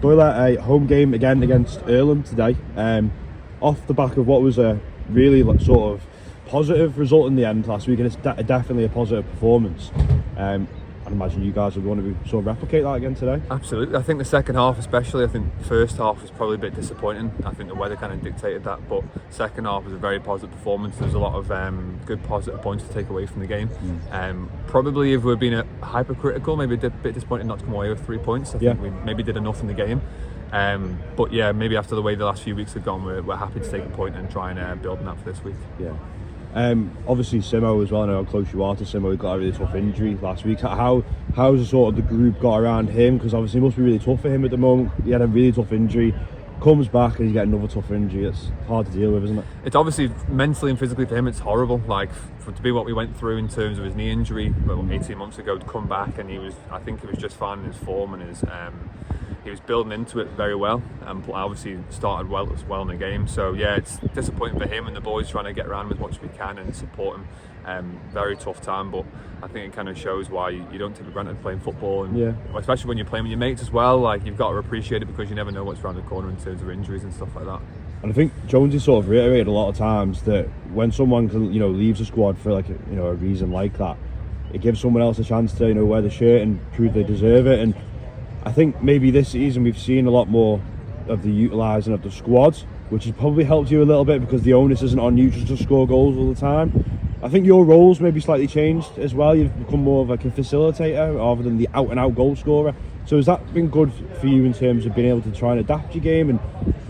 Doyle at a home game again against Irlam today. Off the back of what was a really sort of positive result in the end last week, and it's definitely a positive performance. I'd imagine you guys would want to sort of replicate that again today. Absolutely. I think the second half especially, I think the first half was probably a bit disappointing. I think the weather kind of dictated that, but second half was a very positive performance. There's a lot of good positive points to take away from the game. Probably if we're being hypercritical, maybe a bit disappointed not to come away with 3 points. I think we maybe did enough in the game. But yeah, maybe after the way the last few weeks have gone, we're happy to take a point and try and build on that for this week. Yeah. Obviously Simo as well. I know how close you are to Simo. He got a really tough injury last week. How's the sort of the group got around him? Because obviously it must be really tough for him at the moment. He had a really tough injury, comes back and he's getting another tough injury. It's hard to deal with, isn't it? It's obviously mentally and physically for him it's horrible. Like to be what we went through in terms of his knee injury 18 months ago, to come back and I think he was just finding his form and his he was building into it very well, and obviously started well in the game. So yeah, it's disappointing for him and the boys, trying to get around him as much as we can and support him. Very tough time, but I think it kind of shows why you don't take for granted playing football, and especially when you're playing with your mates as well. Like, you've got to appreciate it because you never know what's around the corner in terms of injuries and stuff like that. And I think Jonesy sort of reiterated a lot of times that when someone leaves a squad for a reason like that, it gives someone else a chance to wear the shirt and prove they deserve it. And I think maybe this season we've seen a lot more of the utilising of the squad, which has probably helped you a little bit because the onus isn't on you just to score goals all the time. I think your roles maybe slightly changed as well. You've become more of like a facilitator rather than the out-and-out goal scorer. So has that been good for you in terms of being able to try and adapt your game? And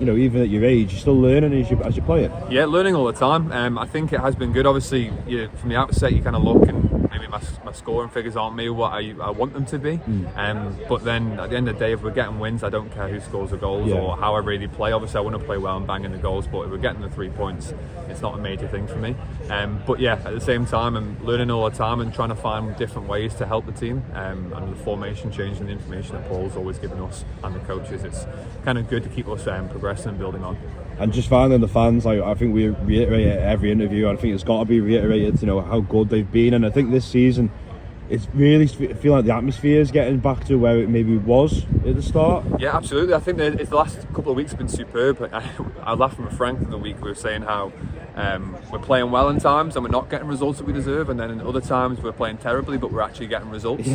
even at your age, you're still learning as you play it. Yeah, learning all the time. I think it has been good. Obviously, from the outset, you kind of look and maybe my scoring figures aren't maybe what I want them to be. But then at the end of the day, if we're getting wins, I don't care who scores the goals or how I really play. Obviously, I want to play well and bang in the goals, but if we're getting the 3 points, it's not a major thing for me. But yeah, at the same time, I'm learning all the time and trying to find different ways to help the team. And the formation change and the information that Paul's always given us and the coaches, it's kind of good to keep us progressing and building on. And just finding the fans, I think we reiterate it at every interview. I think it's got to be reiterated, how good they've been. And I think this season, it's really feeling like the atmosphere is getting back to where it maybe was at the start. Yeah, absolutely. I think the last couple of weeks have been superb. I laughed from Frank in the week. We were saying how we're playing well in times and we're not getting results that we deserve, and then in other times we're playing terribly but we're actually getting results.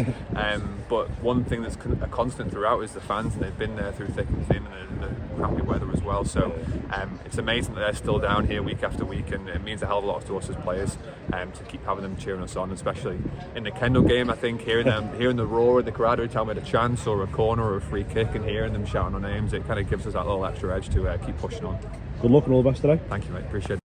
But one thing that's a constant throughout is the fans, and they've been there through thick and thin, and the crappy weather as well. So it's amazing that they're still down here week after week, and it means a hell of a lot to us as players to keep having them cheering us on, especially in the Kendall game. I think hearing the roar of the crowd every time we had a chance or a corner or a free kick, and hearing them shouting our names, it kind of gives us that little extra edge to keep pushing on. Good luck and all the best today. Thank you, mate. Appreciate it.